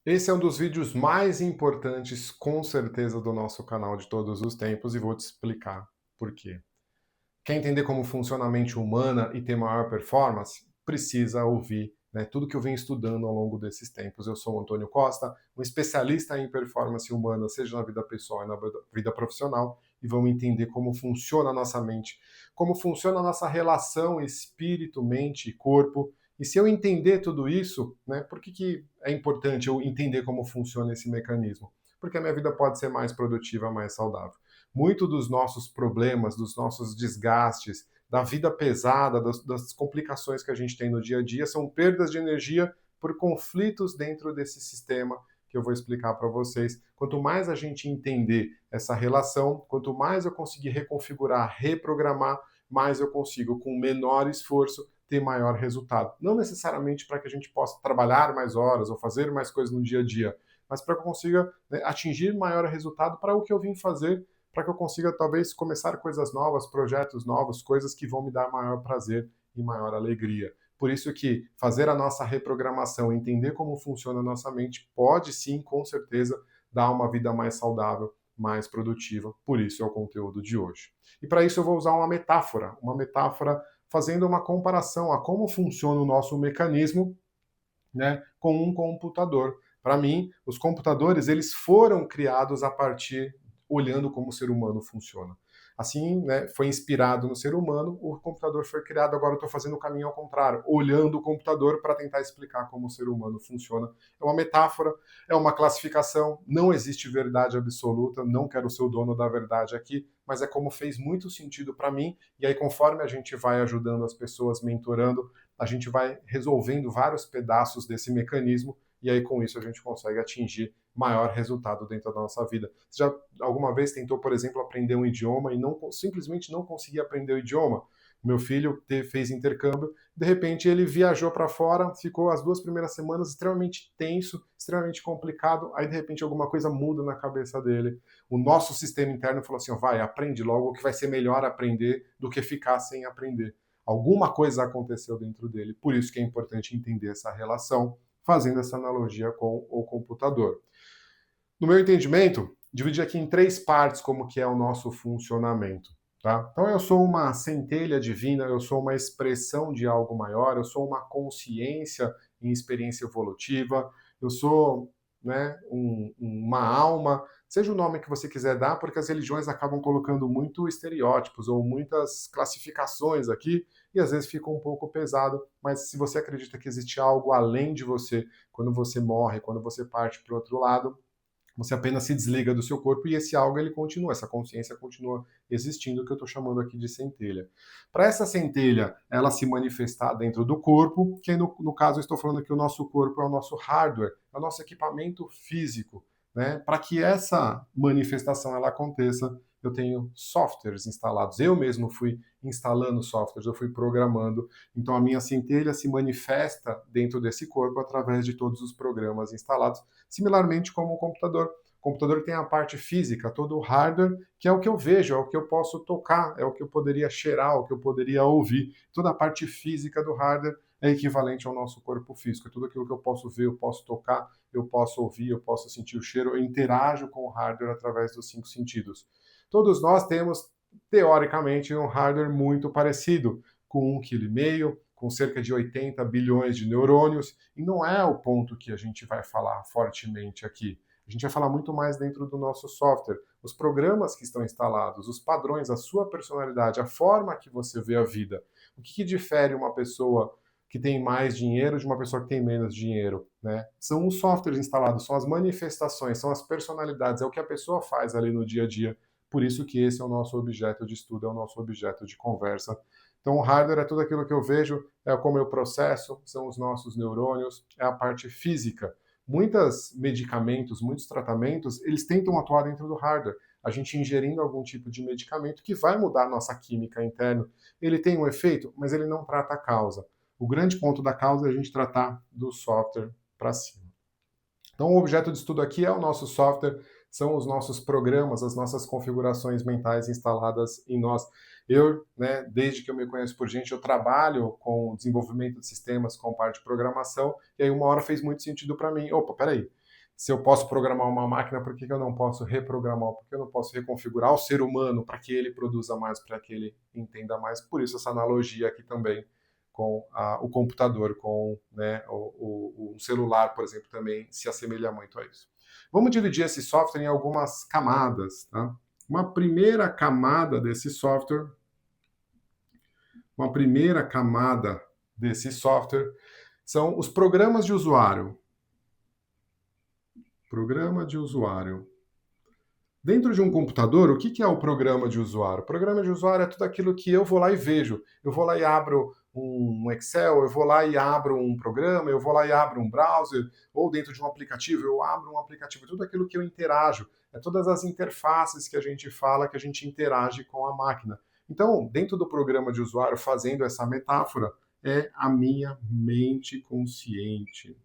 Esse é um dos vídeos mais importantes, com certeza, do nosso canal de todos os tempos e vou te explicar por quê. Quer entender como funciona a mente humana e ter maior performance? Precisa ouvir, né, tudo que eu venho estudando ao longo desses tempos. Eu sou o Antônio Costa, um especialista em performance humana, seja na vida pessoal e na vida profissional, e vamos entender como funciona a nossa mente, como funciona a nossa relação espírito, mente e corpo. E se eu entender tudo isso, né, por que é importante eu entender como funciona esse mecanismo? Porque a minha vida pode ser mais produtiva, mais saudável. Muito dos nossos problemas, dos nossos desgastes, da vida pesada, das complicações que a gente tem no dia a dia, são perdas de energia por conflitos dentro desse sistema que eu vou explicar para vocês. Quanto mais a gente entender essa relação, quanto mais eu conseguir reconfigurar, reprogramar, mais eu consigo, com menor esforço, ter maior resultado. Não necessariamente para que a gente possa trabalhar mais horas ou fazer mais coisas no dia a dia, mas para que eu consiga, né, atingir maior resultado para o que eu vim fazer, para que eu consiga talvez começar coisas novas, projetos novos, coisas que vão me dar maior prazer e maior alegria. Por isso que fazer a nossa reprogramação, entender como funciona a nossa mente, pode sim, com certeza, dar uma vida mais saudável, mais produtiva. Por isso é o conteúdo de hoje. E para isso eu vou usar uma metáfora fazendo uma comparação a como funciona o nosso mecanismo, né, com um computador. Para mim, os computadores eles foram criados a partir olhando como o ser humano funciona. Assim, né, foi inspirado no ser humano, o computador foi criado. Agora eu estou fazendo o caminho ao contrário, olhando o computador para tentar explicar como o ser humano funciona. É uma metáfora, é uma classificação, não existe verdade absoluta, não quero ser o dono da verdade aqui, mas é como fez muito sentido para mim, e aí conforme a gente vai ajudando as pessoas, mentorando, a gente vai resolvendo vários pedaços desse mecanismo e aí com isso a gente consegue atingir maior resultado dentro da nossa vida. Você já alguma vez tentou, por exemplo, aprender um idioma e simplesmente não conseguia aprender o idioma? Meu filho fez intercâmbio, de repente ele viajou para fora, ficou as 2 primeiras semanas extremamente tenso, extremamente complicado, aí de repente alguma coisa muda na cabeça dele. O nosso sistema interno falou assim: vai, aprende logo, que vai ser melhor aprender do que ficar sem aprender. Alguma coisa aconteceu dentro dele, por isso que é importante entender essa relação, fazendo essa analogia com o computador. No meu entendimento, dividi aqui em 3 partes como que é o nosso funcionamento. Tá? Então eu sou uma centelha divina, eu sou uma expressão de algo maior, eu sou uma consciência em experiência evolutiva, eu sou, né, uma alma, seja o nome que você quiser dar, porque as religiões acabam colocando muito estereótipos ou muitas classificações aqui, e às vezes fica um pouco pesado, mas se você acredita que existe algo além de você, quando você morre, quando você parte para o outro lado, você apenas se desliga do seu corpo e esse algo ele continua, essa consciência continua existindo, que eu estou chamando aqui de centelha. Para essa centelha ela se manifestar dentro do corpo, que no caso eu estou falando que o nosso corpo é o nosso hardware, é o nosso equipamento físico, né? Para que essa manifestação ela aconteça, eu tenho softwares instalados. Eu mesmo fui instalando softwares, eu fui programando. Então a minha centelha se manifesta dentro desse corpo através de todos os programas instalados, similarmente como o computador. O computador tem a parte física, todo o hardware, que é o que eu vejo, é o que eu posso tocar, é o que eu poderia cheirar, o que eu poderia ouvir. Toda a parte física do hardware é equivalente ao nosso corpo físico. É tudo aquilo que eu posso ver, eu posso tocar, eu posso ouvir, eu posso sentir o cheiro, eu interajo com o hardware através dos 5 sentidos. Todos nós temos, teoricamente, um hardware muito parecido, com 1,5 kg, com cerca de 80 bilhões de neurônios, e não é o ponto que a gente vai falar fortemente aqui. A gente vai falar muito mais dentro do nosso software, os programas que estão instalados, os padrões, a sua personalidade, a forma que você vê a vida. O que difere uma pessoa que tem mais dinheiro de uma pessoa que tem menos dinheiro, né? São os softwares instalados, são as manifestações, são as personalidades, é o que a pessoa faz ali no dia a dia. Por isso que esse é o nosso objeto de estudo, é o nosso objeto de conversa. Então, o hardware é tudo aquilo que eu vejo, é como eu processo, são os nossos neurônios, é a parte física. Muitos medicamentos, muitos tratamentos, eles tentam atuar dentro do hardware. A gente ingerindo algum tipo de medicamento que vai mudar a nossa química interna. Ele tem um efeito, mas ele não trata a causa. O grande ponto da causa é a gente tratar do software para cima. Então, o objeto de estudo aqui é o nosso software, são os nossos programas, as nossas configurações mentais instaladas em nós. Eu, né, desde que eu me conheço por gente, eu trabalho com desenvolvimento de sistemas, com parte de programação, e aí uma hora fez muito sentido para mim. Opa, peraí. Se eu posso programar uma máquina, por que eu não posso reprogramar? Por que eu não posso reconfigurar o ser humano para que ele produza mais, para que ele entenda mais? Por isso essa analogia aqui também com o computador, com, né, o celular, por exemplo, também se assemelha muito a isso. Vamos dividir esse software em algumas camadas. Tá? Uma primeira camada desse software são os programas de usuário. Programa de usuário. Dentro de um computador, o que é o programa de usuário? O programa de usuário é tudo aquilo que eu vou lá e vejo. Eu vou lá e abro um Excel, eu vou lá e abro um programa, eu vou lá e abro um browser, ou dentro de um aplicativo, eu abro um aplicativo, tudo aquilo que eu interajo. É todas as interfaces que a gente fala, que a gente interage com a máquina. Então, dentro do programa de usuário, fazendo essa metáfora, é a minha mente consciente.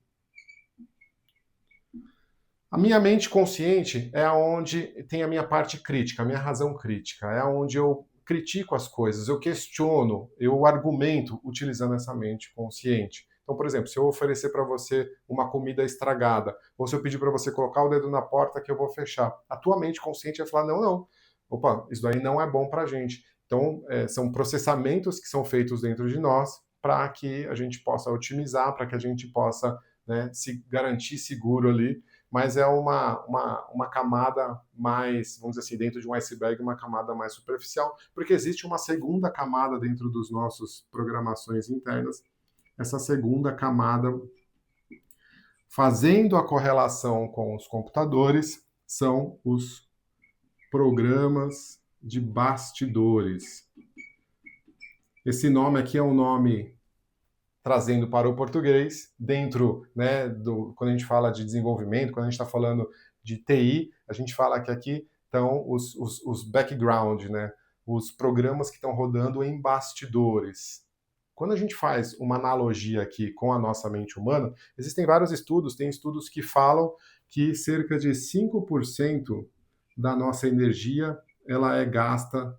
A minha mente consciente é onde tem a minha parte crítica, a minha razão crítica, é onde eu critico as coisas, eu questiono, eu argumento utilizando essa mente consciente. Então, por exemplo, se eu oferecer para você uma comida estragada, ou se eu pedir para você colocar o dedo na porta que eu vou fechar, a tua mente consciente vai falar, não, não, opa, isso daí não é bom para a gente. Então, são processamentos que são feitos dentro de nós para que a gente possa otimizar, para que a gente possa, né, se garantir seguro ali, mas é uma camada mais, vamos dizer assim, dentro de um iceberg, uma camada mais superficial, porque existe uma segunda camada dentro dos nossos programações internas, essa segunda camada, fazendo a correlação com os computadores, são os programas de bastidores. Esse nome aqui é um nome trazendo para o português, dentro, né, quando a gente fala de desenvolvimento, quando a gente está falando de TI, a gente fala que aqui estão os background, né, os programas que estão rodando em bastidores. Quando a gente faz uma analogia aqui com a nossa mente humana, existem vários estudos, tem estudos que falam que cerca de 5% da nossa energia ela é gasta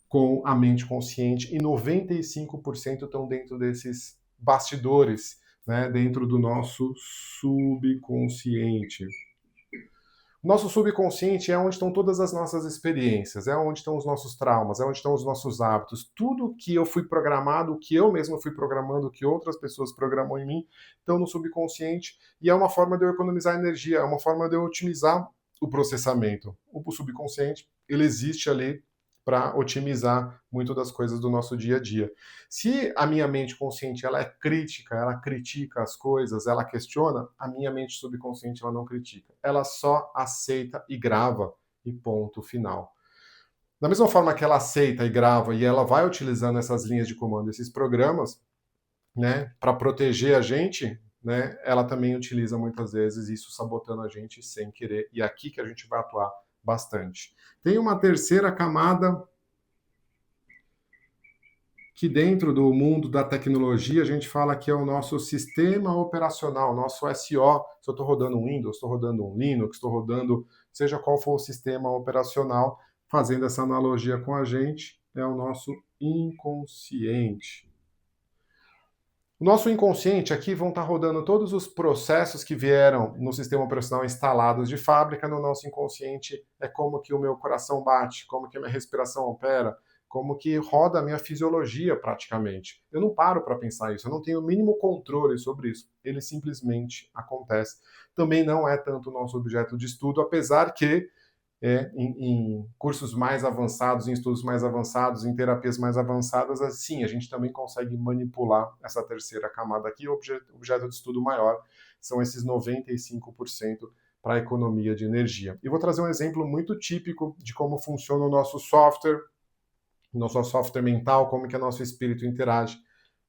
com a mente consciente e 95% estão dentro desses bastidores, né, dentro do nosso subconsciente. O nosso subconsciente é onde estão todas as nossas experiências, é onde estão os nossos traumas, é onde estão os nossos hábitos, tudo que eu fui programado, que eu mesmo fui programando, que outras pessoas programam em mim, estão no subconsciente, e é uma forma de eu economizar energia, é uma forma de eu otimizar o processamento. O subconsciente, ele existe ali para otimizar muito das coisas do nosso dia a dia. Se a minha mente consciente ela é crítica, ela critica as coisas, ela questiona, a minha mente subconsciente ela não critica. Ela só aceita e grava e ponto final. Da mesma forma que ela aceita e grava e ela vai utilizando essas linhas de comando, esses programas, né, para proteger a gente, né, ela também utiliza muitas vezes isso sabotando a gente sem querer. E é aqui que a gente vai atuar bastante. Tem uma terceira camada que dentro do mundo da tecnologia a gente fala que é o nosso sistema operacional, nosso SO. Se eu estou rodando um Windows, estou rodando um Linux, estou rodando, seja qual for o sistema operacional, fazendo essa analogia com a gente, é o nosso inconsciente. O nosso inconsciente aqui vão estar rodando todos os processos que vieram no sistema operacional instalados de fábrica. No nosso inconsciente é como que o meu coração bate, como que a minha respiração opera, como que roda a minha fisiologia praticamente. Eu não paro para pensar isso, eu não tenho o mínimo controle sobre isso. Ele simplesmente acontece. Também não é tanto o nosso objeto de estudo, apesar que em cursos mais avançados, em estudos mais avançados, em terapias mais avançadas, assim, a gente também consegue manipular essa terceira camada aqui. O objeto de estudo maior são esses 95% para a economia de energia. E vou trazer um exemplo muito típico de como funciona o nosso software mental, como que o nosso espírito interage,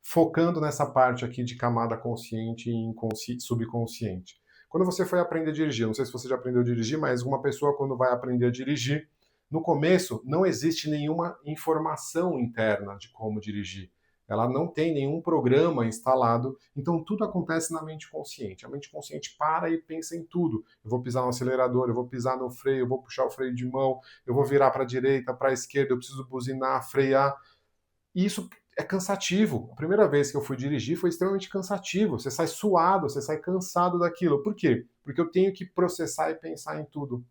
focando nessa parte aqui de camada consciente e subconsciente. Quando você foi aprender a dirigir, não sei se você já aprendeu a dirigir, mas uma pessoa quando vai aprender a dirigir, no começo não existe nenhuma informação interna de como dirigir. Ela não tem nenhum programa instalado, então tudo acontece na mente consciente. A mente consciente para e pensa em tudo. Eu vou pisar no acelerador, eu vou pisar no freio, eu vou puxar o freio de mão, eu vou virar para a direita, para a esquerda, eu preciso buzinar, frear. E isso é cansativo. A primeira vez que eu fui dirigir foi extremamente cansativo. Você sai suado, você sai cansado daquilo. Por quê? porque eu tenho que processar e pensar em tudo.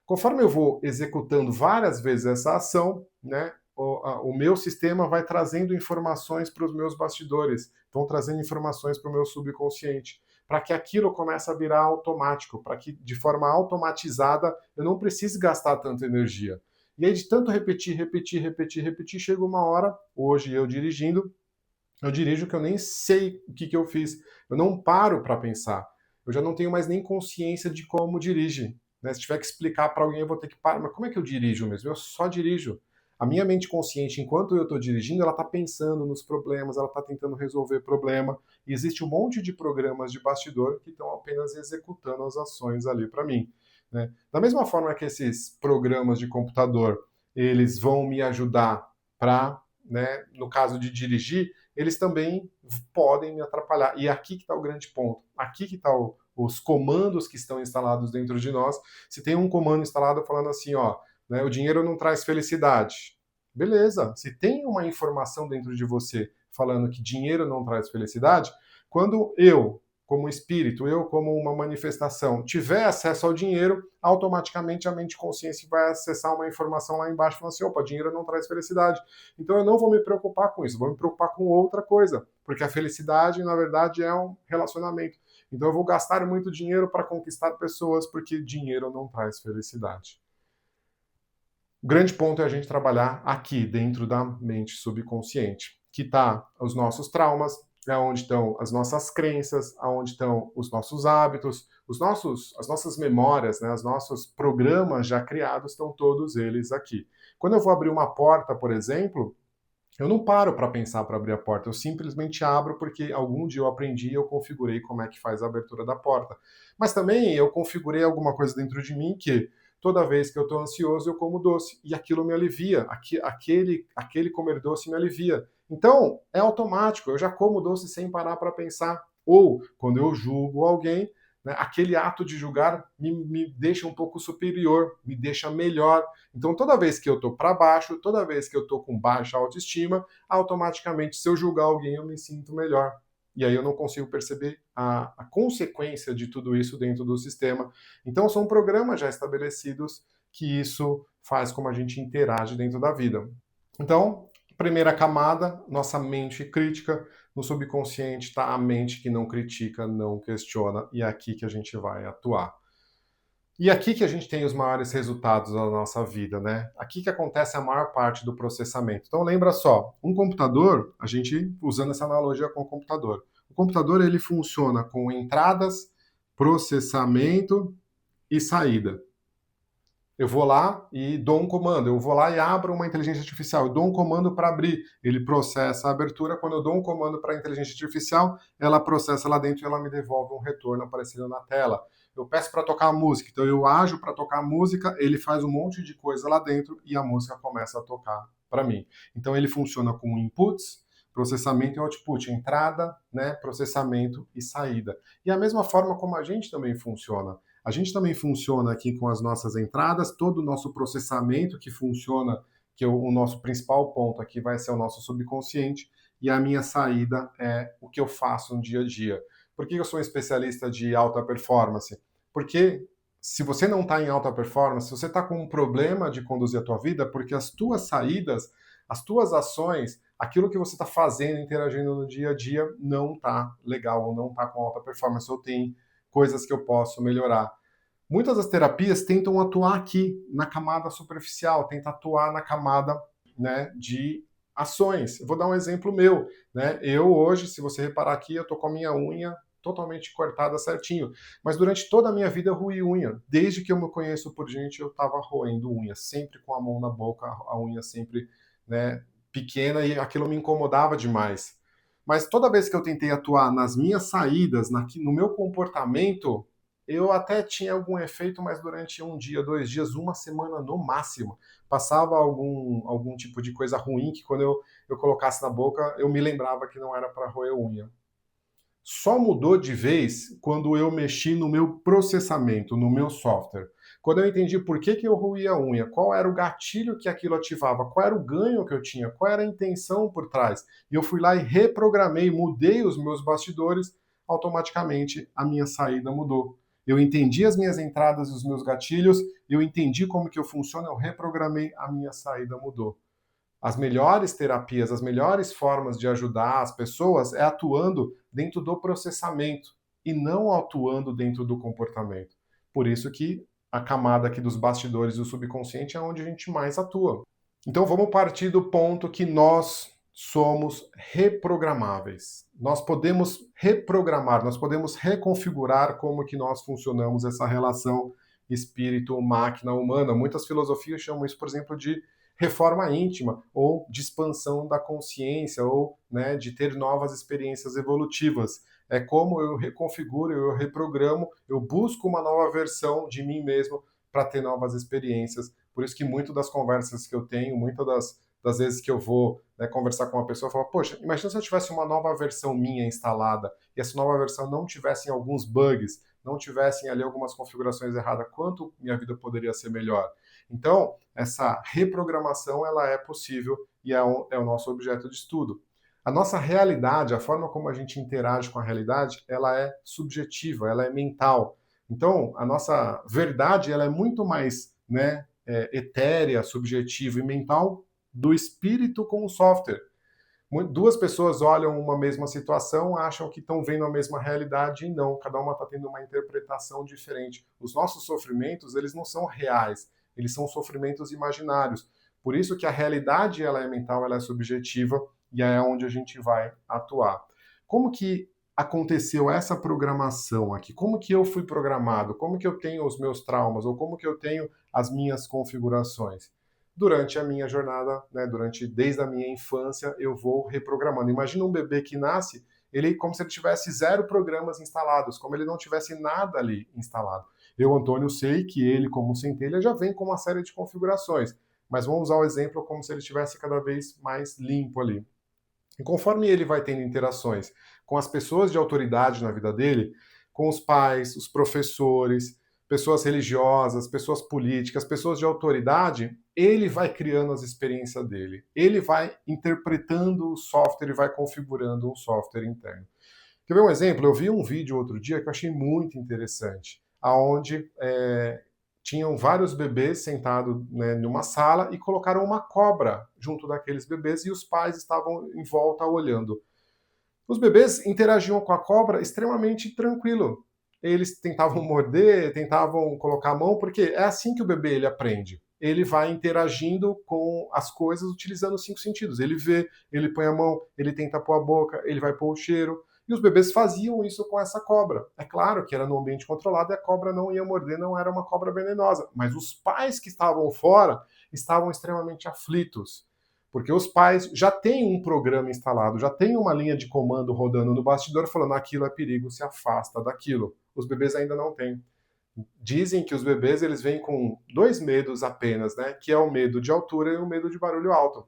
Conforme eu vou executando várias vezes essa ação, né, o meu sistema vai trazendo informações para os meus bastidores, vão trazendo informações para o meu subconsciente, para que aquilo comece a virar automático, para que de forma automatizada eu não precise gastar tanta energia. E aí de tanto repetir, chega uma hora, hoje eu dirigindo, eu dirijo que eu nem sei o que eu fiz, eu não paro para pensar, eu já não tenho mais nem consciência de como dirige. Né? Se tiver que explicar para alguém, eu vou ter que parar. Mas como é que eu dirijo mesmo? Eu só dirijo. A minha mente consciente, enquanto eu estou dirigindo, ela está pensando nos problemas, ela está tentando resolver problema. E existe um monte de programas de bastidor que estão apenas executando as ações ali para mim. Né? Da mesma forma que esses programas de computador, eles vão me ajudar para, né, no caso de dirigir, eles também podem me atrapalhar. E aqui que está o grande ponto. Aqui que está os comandos que estão instalados dentro de nós. Se tem um comando instalado falando assim, ó, né, o dinheiro não traz felicidade. Beleza. Se tem uma informação dentro de você falando que dinheiro não traz felicidade, quando eu, como espírito, eu como uma manifestação, tiver acesso ao dinheiro, automaticamente a mente consciente vai acessar uma informação lá embaixo falando assim, opa, dinheiro não traz felicidade. Então eu não vou me preocupar com isso, vou me preocupar com outra coisa, porque a felicidade, na verdade, é um relacionamento. Então eu vou gastar muito dinheiro para conquistar pessoas, porque dinheiro não traz felicidade. O grande ponto é a gente trabalhar aqui, dentro da mente subconsciente, que está os nossos traumas, é onde estão as nossas crenças, aonde estão os nossos hábitos, as nossas memórias, né, os nossos programas já criados, estão todos eles aqui. Quando eu vou abrir uma porta, por exemplo, eu não paro para pensar para abrir a porta, eu simplesmente abro porque algum dia eu aprendi e eu configurei como é que faz a abertura da porta. Mas também eu configurei alguma coisa dentro de mim que toda vez que eu estou ansioso eu como doce e aquilo me alivia, aquele comer doce me alivia. Então, é automático, eu já como doce sem parar para pensar. Ou, quando eu julgo alguém, né, aquele ato de julgar me deixa um pouco superior, me deixa melhor. Então, toda vez que eu estou para baixo, toda vez que eu estou com baixa autoestima, automaticamente, se eu julgar alguém, eu me sinto melhor. E aí eu não consigo perceber a consequência de tudo isso dentro do sistema. Então, são programas já estabelecidos que isso faz como a gente interage dentro da vida. Então, primeira camada, nossa mente crítica. No subconsciente está a mente que não critica, não questiona, e é aqui que a gente vai atuar. E aqui que a gente tem os maiores resultados da nossa vida, né? Aqui que acontece a maior parte do processamento. Então lembra só, um computador, a gente usando essa analogia com o computador. O computador ele funciona com entradas, processamento e saída. Eu vou lá e dou um comando, eu vou lá e abro uma inteligência artificial, eu dou um comando para abrir, ele processa a abertura, quando eu dou um comando para a inteligência artificial, ela processa lá dentro e ela me devolve um retorno aparecendo na tela. Eu peço para tocar a música, então eu ajo para tocar a música, ele faz um monte de coisa lá dentro e a música começa a tocar para mim. Então ele funciona com inputs, processamento e output, entrada, né, processamento e saída. E a mesma forma como a gente também funciona. A gente também funciona aqui com as nossas entradas, todo o nosso processamento que funciona, que o nosso principal ponto aqui vai ser o nosso subconsciente, e a minha saída é o que eu faço no dia a dia. Por que eu sou um especialista de alta performance? Porque se você não está em alta performance, se você está com um problema de conduzir a tua vida, porque as tuas saídas, as tuas ações, aquilo que você está fazendo, interagindo no dia a dia, não está legal, ou não está com alta performance, ou tem coisas que eu posso melhorar. Muitas das terapias tentam atuar aqui, na camada superficial, tentam atuar na camada, né, de ações. Eu vou dar um exemplo meu. Né? Eu hoje, se você reparar aqui, eu estou com a minha unha totalmente cortada certinho. Mas durante toda a minha vida eu roí unha. Desde que eu me conheço por gente, eu estava roendo unha, sempre com a mão na boca, a unha sempre, né, pequena, e aquilo me incomodava demais. Mas toda vez que eu tentei atuar nas minhas saídas, no meu comportamento, eu até tinha algum efeito, mas durante um dia, 2 dias, uma semana no máximo. Passava algum tipo de coisa ruim que quando eu colocasse na boca, eu me lembrava que não era para roer unha. Só mudou de vez quando eu mexi no meu processamento, no meu software. Quando eu entendi por que eu roía a unha, qual era o gatilho que aquilo ativava, qual era o ganho que eu tinha, qual era a intenção por trás. E eu fui lá e reprogramei, mudei os meus bastidores, automaticamente a minha saída mudou. eu entendi as minhas entradas e os meus gatilhos, eu entendi como que eu funciono, eu reprogramei, a minha saída mudou. As melhores terapias, as melhores formas de ajudar as pessoas é atuando dentro do processamento e não atuando dentro do comportamento. Por isso que a camada aqui dos bastidores do subconsciente é onde a gente mais atua. Então vamos partir do ponto que nós somos reprogramáveis. Nós podemos reprogramar, nós podemos reconfigurar como que nós funcionamos essa relação espírito-máquina humana. Muitas filosofias chamam isso, por exemplo, de reforma íntima ou de expansão da consciência ou, né, de ter novas experiências evolutivas. É como eu reconfiguro, eu reprogramo, eu busco uma nova versão de mim mesmo para ter novas experiências. Por isso que muito das conversas que eu tenho, muitas das vezes que eu vou, né, conversar com uma pessoa, eu falo, poxa, imagina se eu tivesse uma nova versão minha instalada e essa nova versão não tivesse alguns bugs, não tivessem ali algumas configurações erradas, quanto minha vida poderia ser melhor? Então, essa reprogramação ela é possível e é o nosso objeto de estudo. A nossa realidade, a forma como a gente interage com a realidade, ela é subjetiva, ela é mental. Então, a nossa verdade ela é muito mais, né, etérea, subjetiva e mental do espírito com o software. Duas pessoas olham uma mesma situação, acham que estão vendo a mesma realidade e não, cada uma está tendo uma interpretação diferente. Os nossos sofrimentos, eles não são reais, eles são sofrimentos imaginários. Por isso que a realidade ela é mental, ela é subjetiva e é onde a gente vai atuar. Como que aconteceu essa programação aqui? Como que eu fui programado? Como que eu tenho os meus traumas? Ou como que eu tenho as minhas configurações? Durante a minha jornada, né, desde a minha infância, eu vou reprogramando. Imagina um bebê que nasce, ele como se ele tivesse 0 programas instalados, como ele não tivesse nada ali instalado. Eu, Antônio, sei que ele, como centelha, já vem com uma série de configurações, mas vamos usar o exemplo como se ele estivesse cada vez mais limpo ali. E conforme ele vai tendo interações com as pessoas de autoridade na vida dele, com os pais, os professores, pessoas religiosas, pessoas políticas, pessoas de autoridade, ele vai criando as experiências dele. Ele vai interpretando o software e vai configurando um software interno. Quer ver um exemplo? Eu vi um vídeo outro dia que eu achei muito interessante, aonde tinham vários bebês sentados, né, numa sala e colocaram uma cobra junto daqueles bebês e os pais estavam em volta olhando. Os bebês interagiam com a cobra extremamente tranquilo. Eles tentavam morder, tentavam colocar a mão, porque é assim que o bebê ele aprende. Ele vai interagindo com as coisas utilizando os 5 sentidos. Ele vê, ele põe a mão, ele tenta pôr a boca, ele vai pôr o cheiro. E os bebês faziam isso com essa cobra. É claro que era num ambiente controlado e a cobra não ia morder, não era uma cobra venenosa. Mas os pais que estavam fora estavam extremamente aflitos. Porque os pais já têm um programa instalado, já têm uma linha de comando rodando no bastidor falando aquilo é perigo, se afasta daquilo. Os bebês ainda não têm. Dizem que os bebês eles vêm com 2 medos apenas, né? Que é o medo de altura e o medo de barulho alto.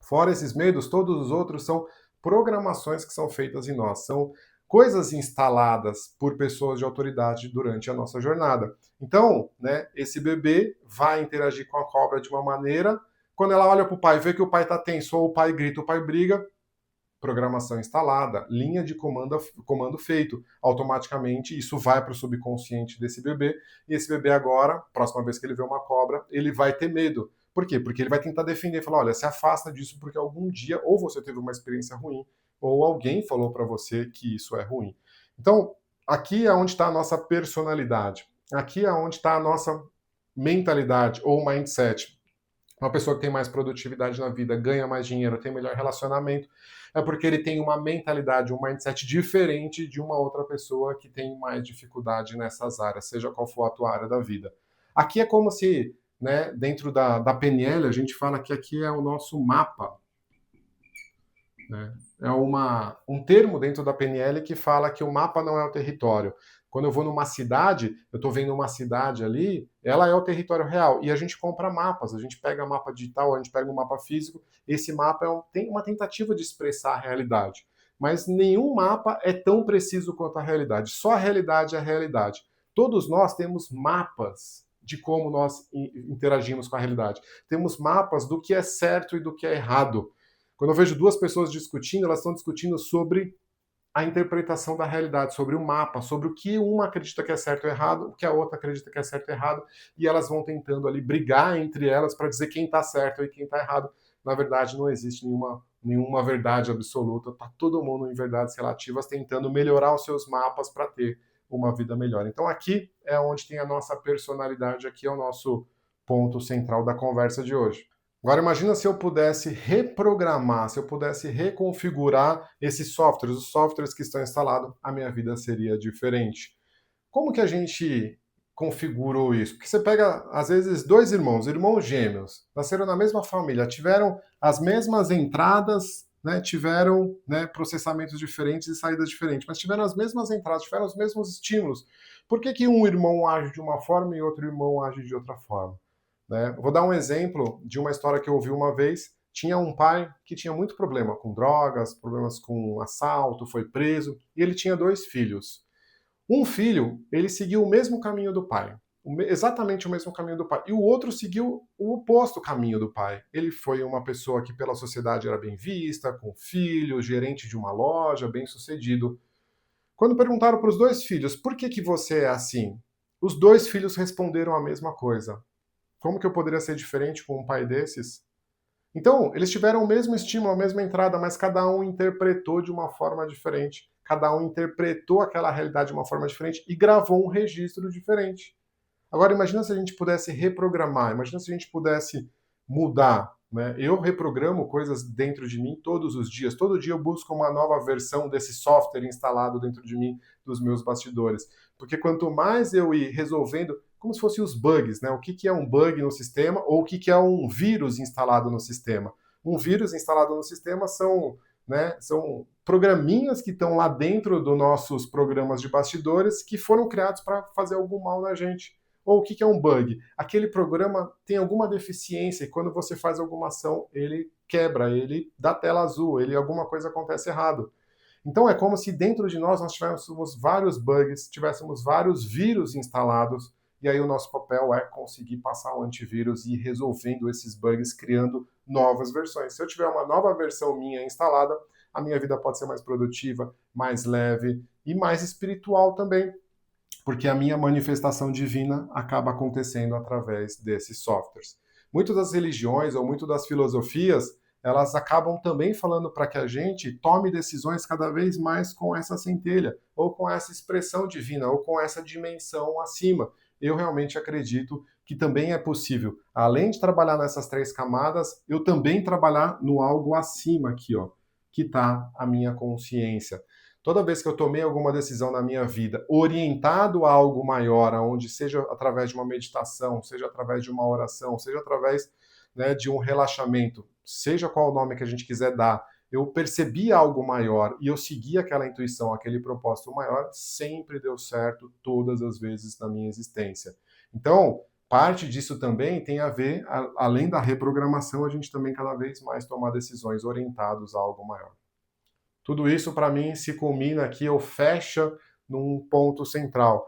Fora esses medos, todos os outros são programações que são feitas em nós, são coisas instaladas por pessoas de autoridade durante a nossa jornada. Então, né, esse bebê vai interagir com a cobra de uma maneira. Quando ela olha para o pai e vê que o pai está tenso, ou o pai grita, o pai briga, programação instalada, linha de comando feito. Automaticamente isso vai para o subconsciente desse bebê, e esse bebê agora, próxima vez que ele vê uma cobra, ele vai ter medo. Por quê? Porque ele vai tentar defender, falar, olha, se afasta disso porque algum dia ou você teve uma experiência ruim, ou alguém falou para você que isso é ruim. Então, aqui é onde está a nossa personalidade. Aqui é onde está a nossa mentalidade ou mindset. Uma pessoa que tem mais produtividade na vida, ganha mais dinheiro, tem melhor relacionamento, é porque ele tem uma mentalidade, um mindset diferente de uma outra pessoa que tem mais dificuldade nessas áreas, seja qual for a tua área da vida. Aqui é como se, né, dentro da PNL, a gente fala que aqui é o nosso mapa. Né? É um termo dentro da PNL que fala que o mapa não é o território. Quando eu vou numa cidade, eu estou vendo uma cidade ali, ela é o território real. E a gente compra mapas, a gente pega mapa digital, a gente pega um mapa físico. Esse mapa tem uma tentativa de expressar a realidade. Mas nenhum mapa é tão preciso quanto a realidade. Só a realidade é a realidade. Todos nós temos mapas de como nós interagimos com a realidade. Temos mapas do que é certo e do que é errado. Quando eu vejo duas pessoas discutindo, elas estão discutindo sobre a interpretação da realidade, sobre o mapa, sobre o que uma acredita que é certo ou errado, o que a outra acredita que é certo ou errado, e elas vão tentando ali brigar entre elas para dizer quem está certo e quem está errado. Na verdade, não existe nenhuma verdade absoluta, está todo mundo em verdades relativas tentando melhorar os seus mapas para ter uma vida melhor. Então aqui é onde tem a nossa personalidade, aqui é o nosso ponto central da conversa de hoje. Agora imagina se eu pudesse reprogramar, se eu pudesse reconfigurar esses softwares, os softwares que estão instalados, a minha vida seria diferente. Como que a gente configurou isso? Porque você pega, às vezes, dois irmãos gêmeos, nasceram na mesma família, tiveram as mesmas entradas, né, tiveram, né, processamentos diferentes e saídas diferentes, mas tiveram as mesmas entradas, tiveram os mesmos estímulos. Por que um irmão age de uma forma e outro irmão age de outra forma? Né? Vou dar um exemplo de uma história que eu ouvi uma vez. Tinha um pai que tinha muito problema com drogas, problemas com assalto, foi preso, e ele tinha dois filhos. Um filho, ele seguiu o mesmo caminho do pai, exatamente o mesmo caminho do pai, e o outro seguiu o oposto caminho do pai. Ele foi uma pessoa que pela sociedade era bem vista, com filho, gerente de uma loja, bem-sucedido. Quando perguntaram para os dois filhos, por que você é assim? Os dois filhos responderam a mesma coisa. Como que eu poderia ser diferente com um pai desses? Então, eles tiveram o mesmo estímulo, a mesma entrada, mas cada um interpretou de uma forma diferente. Cada um interpretou aquela realidade de uma forma diferente e gravou um registro diferente. Agora, imagina se a gente pudesse reprogramar, imagina se a gente pudesse mudar. Né? Eu reprogramo coisas dentro de mim todos os dias. Todo dia eu busco uma nova versão desse software instalado dentro de mim, dos meus bastidores. Porque quanto mais eu ir resolvendo, como se fossem os bugs, né? O que é um bug no sistema ou o que é um vírus instalado no sistema. Um vírus instalado no sistema são programinhas que estão lá dentro dos nossos programas de bastidores que foram criados para fazer algum mal na gente. Ou o que é um bug? Aquele programa tem alguma deficiência e quando você faz alguma ação, ele quebra, ele dá tela azul, alguma coisa acontece errado. Então é como se dentro de nós tivéssemos vários bugs, tivéssemos vários vírus instalados, e aí o nosso papel é conseguir passar o antivírus e ir resolvendo esses bugs, criando novas versões. Se eu tiver uma nova versão minha instalada, a minha vida pode ser mais produtiva, mais leve e mais espiritual também, porque a minha manifestação divina acaba acontecendo através desses softwares. Muitas das religiões ou muito das filosofias, elas acabam também falando para que a gente tome decisões cada vez mais com essa centelha, ou com essa expressão divina, ou com essa dimensão acima. Eu realmente acredito que também é possível, além de trabalhar nessas três camadas, eu também trabalhar no algo acima aqui, ó, que está a minha consciência. Toda vez que eu tomei alguma decisão na minha vida orientado a algo maior, aonde seja através de uma meditação, seja através de uma oração, seja através, né, de um relaxamento, seja qual o nome que a gente quiser dar, eu percebi algo maior e eu segui aquela intuição, aquele propósito maior, sempre deu certo todas as vezes na minha existência. Então, parte disso também tem a ver, além da reprogramação, a gente também cada vez mais tomar decisões orientadas a algo maior. Tudo isso, para mim, se culmina aqui ou fecha num ponto central.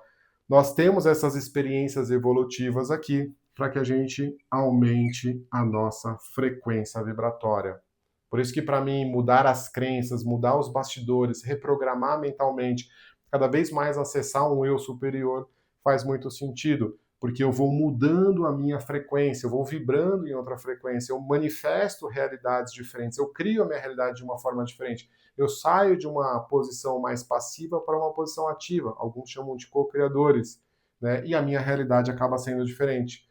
Nós temos essas experiências evolutivas aqui para que a gente aumente a nossa frequência vibratória. Por isso que, para mim, mudar as crenças, mudar os bastidores, reprogramar mentalmente, cada vez mais acessar um eu superior, faz muito sentido, porque eu vou mudando a minha frequência, eu vou vibrando em outra frequência, eu manifesto realidades diferentes, eu crio a minha realidade de uma forma diferente. Eu saio de uma posição mais passiva para uma posição ativa, alguns chamam de co-criadores, né? E a minha realidade acaba sendo diferente.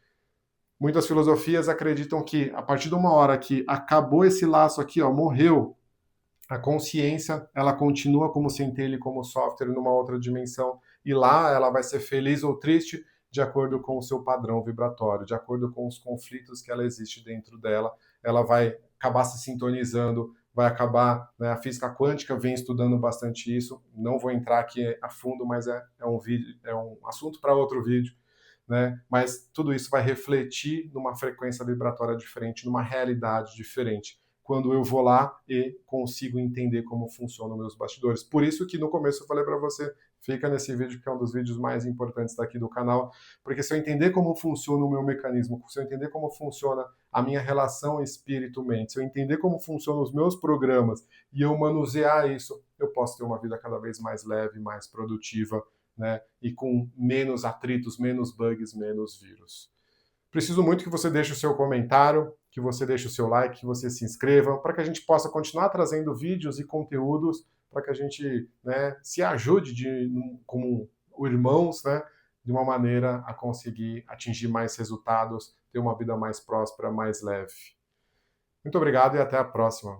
Muitas filosofias acreditam que a partir de uma hora que acabou esse laço aqui, ó, morreu, a consciência ela continua como centelha e como software numa outra dimensão e lá ela vai ser feliz ou triste de acordo com o seu padrão vibratório, de acordo com os conflitos que ela existe dentro dela, ela vai acabar se sintonizando, vai acabar, né, a física quântica vem estudando bastante isso, não vou entrar aqui a fundo, mas é um vídeo, é um assunto para outro vídeo, né? Mas tudo isso vai refletir numa frequência vibratória diferente, numa realidade diferente, quando eu vou lá e consigo entender como funcionam meus bastidores. Por isso que no começo eu falei para você, fica nesse vídeo que é um dos vídeos mais importantes daqui do canal, porque se eu entender como funciona o meu mecanismo, se eu entender como funciona a minha relação espírito-mente, se eu entender como funcionam os meus programas e eu manusear isso, eu posso ter uma vida cada vez mais leve, mais produtiva, né? E com menos atritos, menos bugs, menos vírus. Preciso muito que você deixe o seu comentário, que você deixe o seu like, que você se inscreva, para que a gente possa continuar trazendo vídeos e conteúdos, para que a gente, né, se ajude como irmãos, né, de uma maneira a conseguir atingir mais resultados, ter uma vida mais próspera, mais leve. Muito obrigado e até a próxima.